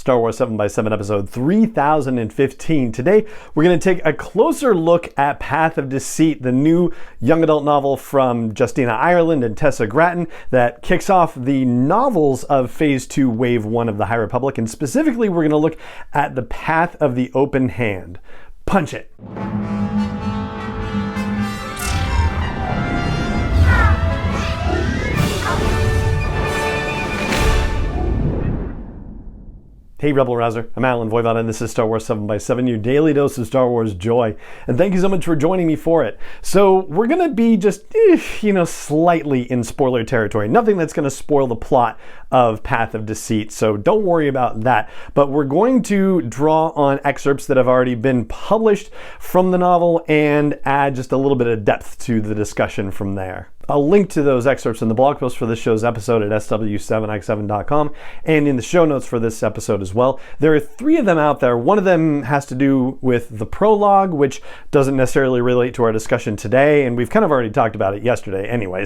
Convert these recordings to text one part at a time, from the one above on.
Star Wars 7x7 episode 3015. Today, we're going to take a closer look at Path of Deceit, the new young adult novel from Justina Ireland and Tessa Gratton that kicks off the novels of Phase 2, Wave 1 of the High Republic. And specifically, we're going to look at the Path of the Open Hand. Punch it! Hey Rebel Rouser, I'm Alan Voivod and this is Star Wars 7x7, your daily dose of Star Wars joy. And thank you so much for joining me for it. So we're going to be just, slightly in spoiler territory. Nothing that's going to spoil the plot of Path of Deceit, so don't worry about that. But we're going to draw on excerpts that have already been published from the novel and add just a little bit of depth to the discussion from there. I'll link to those excerpts in the blog post for this show's episode at sw7x7.com and in the show notes for this episode as well. There are 3 of them out there. One of them has to do with the prologue, which doesn't necessarily relate to our discussion today, and we've kind of already talked about it yesterday anyway,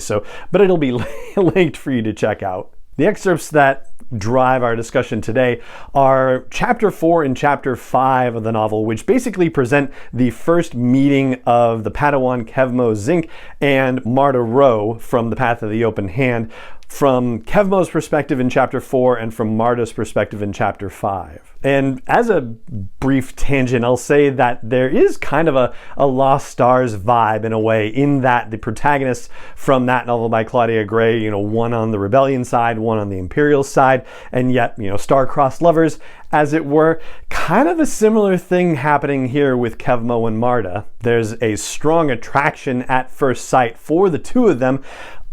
but it'll be linked for you to check out. The excerpts that drive our discussion today are Chapter 4 and Chapter 5 of the novel, which basically present the first meeting of the Padawan Kevmo Zink and Marta Rowe from the Path of the Open Hand, from Kevmo's perspective in Chapter 4 and from Marta's perspective in Chapter 5. And as a brief tangent, I'll say that there is kind of a Lost Stars vibe in a way, in that the protagonists from that novel by Claudia Gray, one on the rebellion side, one on the Imperial side, and yet, star-crossed lovers, as it were. Kind of a similar thing happening here with Kevmo and Marta. There's a strong attraction at first sight for the two of them,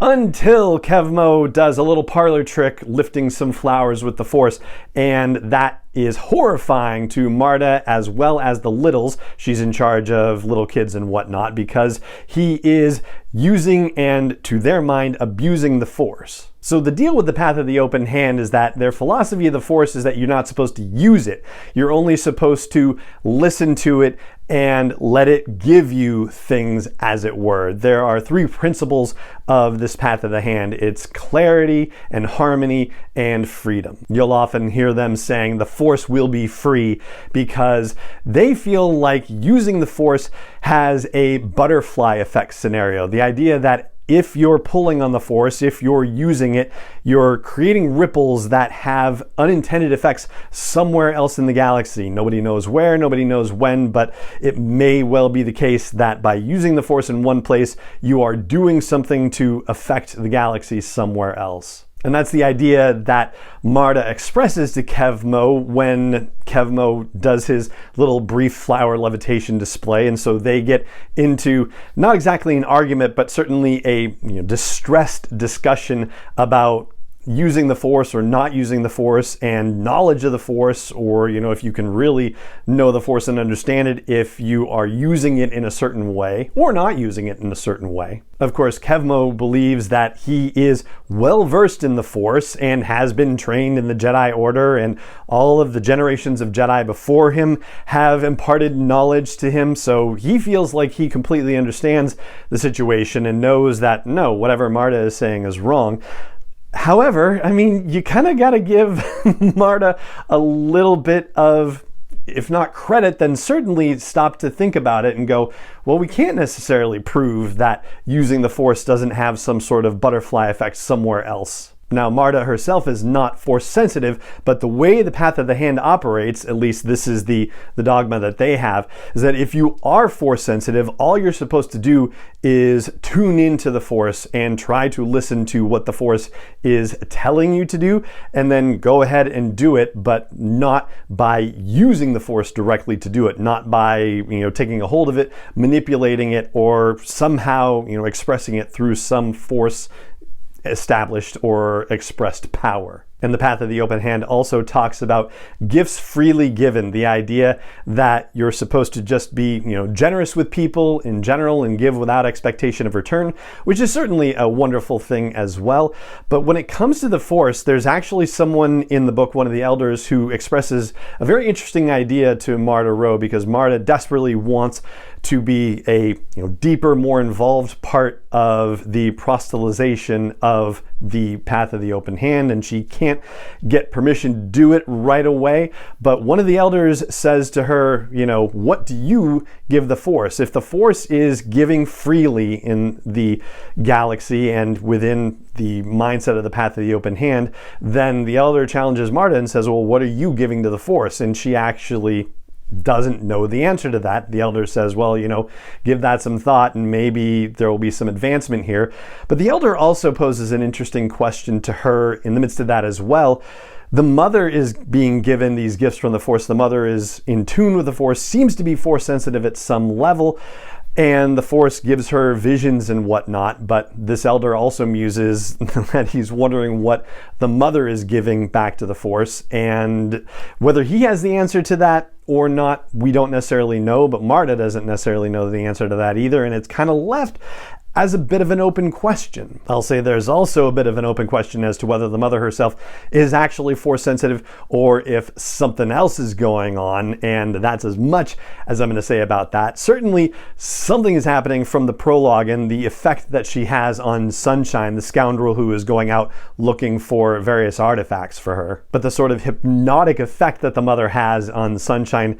until Kevmo does a little parlor trick lifting some flowers with the Force, and that is horrifying to Marta as well as the littles. She's in charge of little kids and whatnot, because he is using and, to their mind, abusing the Force. So the deal with the Path of the Open Hand is that their philosophy of the Force is that you're not supposed to use it. You're only supposed to listen to it and let it give you things, as it were. There are 3 principles of this Path of the Hand. It's clarity and harmony and freedom. You'll often hear them saying the Force will be free, because they feel like using the Force has a butterfly effect scenario. The idea that if you're pulling on the Force, if you're using it, you're creating ripples that have unintended effects somewhere else in the galaxy. Nobody knows where, nobody knows when, but it may well be the case that by using the Force in one place, you are doing something to affect the galaxy somewhere else. And that's the idea that Marta expresses to Kevmo when Kevmo does his little brief flower levitation display. And so they get into not exactly an argument, but certainly a distressed discussion about using the Force or not using the Force, and knowledge of the Force, or if you can really know the Force and understand it, if you are using it in a certain way or not using it in a certain way. Of course, Kevmo believes that he is well versed in the Force and has been trained in the Jedi Order, and all of the generations of Jedi before him have imparted knowledge to him, so he feels like he completely understands the situation and knows that no, whatever Marta is saying is wrong. However, you kind of got to give Marta a little bit of, if not credit, then certainly stop to think about it and go, well, we can't necessarily prove that using the Force doesn't have some sort of butterfly effect somewhere else. Now, Marta herself is not Force sensitive, but the way the Path of the Hand operates, at least this is the dogma that they have, is that if you are Force sensitive, all you're supposed to do is tune into the Force and try to listen to what the Force is telling you to do, and then go ahead and do it, but not by using the Force directly to do it, not by taking a hold of it, manipulating it, or somehow expressing it through some Force established or expressed power. And the Path of the Open Hand also talks about gifts freely given, the idea that you're supposed to just be, generous with people in general and give without expectation of return, which is certainly a wonderful thing as well. But when it comes to the Force, there's actually someone in the book, one of the elders, who expresses a very interesting idea to Marta Rowe, because Marta desperately wants to be a deeper, more involved part of the proselytization of the Path of the Open Hand, and she can't can't get permission to do it right away. But one of the elders says to her, what do you give the Force? If the Force is giving freely in the galaxy and within the mindset of the path of the open hand, then the elder challenges Marta and says, well, what are you giving to the Force? And she actually doesn't know the answer to that. The elder says, well, give that some thought and maybe there will be some advancement here. But the elder also poses an interesting question to her in the midst of that as well. The mother is being given these gifts from the Force. The mother is in tune with the Force, seems to be Force sensitive at some level, and the Force gives her visions and whatnot. But this elder also muses that he's wondering what the mother is giving back to the Force, and whether he has the answer to that or not, we don't necessarily know, but Marta doesn't necessarily know the answer to that either, and it's kind of left as a bit of an open question. I'll say there's also a bit of an open question as to whether the mother herself is actually Force sensitive or if something else is going on, and that's as much as I'm going to say about that. Certainly something is happening from the prologue and the effect that she has on Sunshine, the scoundrel who is going out looking for various artifacts for her. But the sort of hypnotic effect that the mother has on Sunshine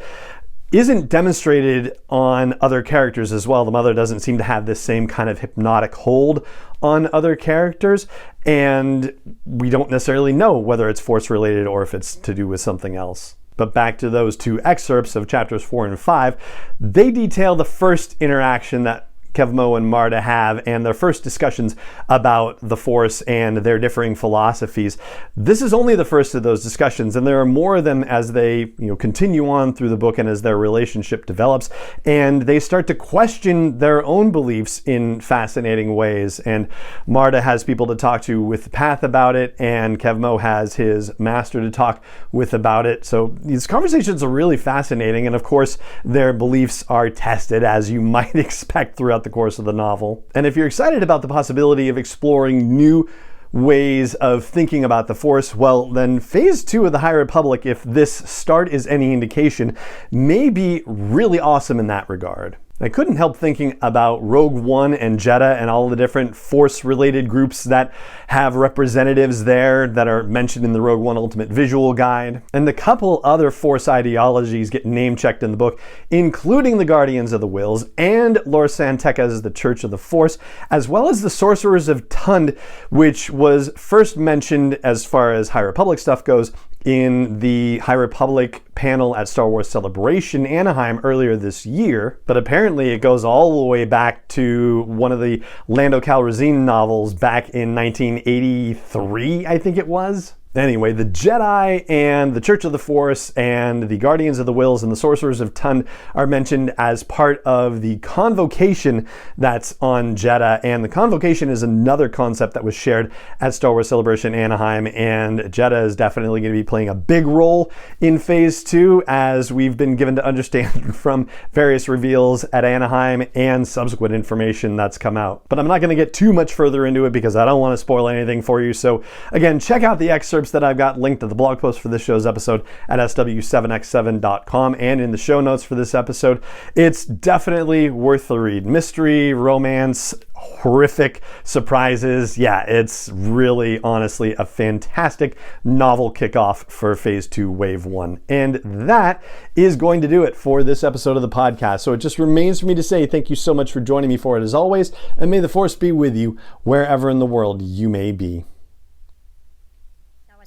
isn't demonstrated on other characters as well. The mother doesn't seem to have this same kind of hypnotic hold on other characters, and we don't necessarily know whether it's Force related or if it's to do with something else. But back to those two excerpts of chapters 4 and 5, they detail the first interaction that Kevmo and Marta have and their first discussions about the Force and their differing philosophies. This is only the first of those discussions, and there are more of them as they continue on through the book and as their relationship develops, and they start to question their own beliefs in fascinating ways. And Marta has people to talk to with the path about it, and Kevmo has his master to talk with about it. So these conversations are really fascinating, and of course their beliefs are tested, as you might expect throughout the course of the novel. And if you're excited about the possibility of exploring new ways of thinking about the Force, well, then Phase 2 of the High Republic, if this start is any indication, may be really awesome in that regard. I couldn't help thinking about Rogue One and Jedi and all the different Force-related groups that have representatives there that are mentioned in the Rogue One Ultimate Visual Guide. And a couple other Force ideologies get name-checked in the book, including the Guardians of the Whills and Lor San Tekka's The Church of the Force, as well as the Sorcerers of Tund, which was first mentioned as far as High Republic stuff goes in the High Republic panel at Star Wars Celebration Anaheim earlier this year, but apparently it goes all the way back to one of the Lando Calrissian novels back in 1983, I think it was. Anyway, the Jedi and the Church of the Force and the Guardians of the Whills and the Sorcerers of Tund are mentioned as part of the Convocation that's on Jedha, and the Convocation is another concept that was shared at Star Wars Celebration Anaheim, and Jedha is definitely going to be playing a big role in Phase 2, as we've been given to understand from various reveals at Anaheim and subsequent information that's come out. But I'm not going to get too much further into it because I don't want to spoil anything for you, so again, check out the excerpt that I've got linked to the blog post for this show's episode at sw7x7.com and in the show notes for this episode. It's definitely worth the read. Mystery, romance, horrific surprises. Yeah, it's really, honestly, a fantastic novel kickoff for Phase 2, Wave 1. And that is going to do it for this episode of the podcast. So it just remains for me to say thank you so much for joining me for it as always, and may the Force be with you wherever in the world you may be.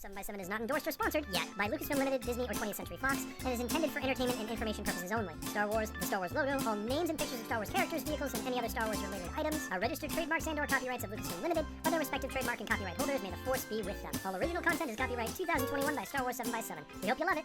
7x7 is not endorsed or sponsored yet by Lucasfilm Limited, Disney, or 20th Century Fox, and is intended for entertainment and information purposes only. Star Wars, the Star Wars logo, all names and pictures of Star Wars characters, vehicles, and any other Star Wars related items are registered trademarks and/or copyrights of Lucasfilm Limited, or their respective trademark and copyright holders. May the Force be with them. All original content is copyright 2021 by Star Wars 7x7. We hope you love it.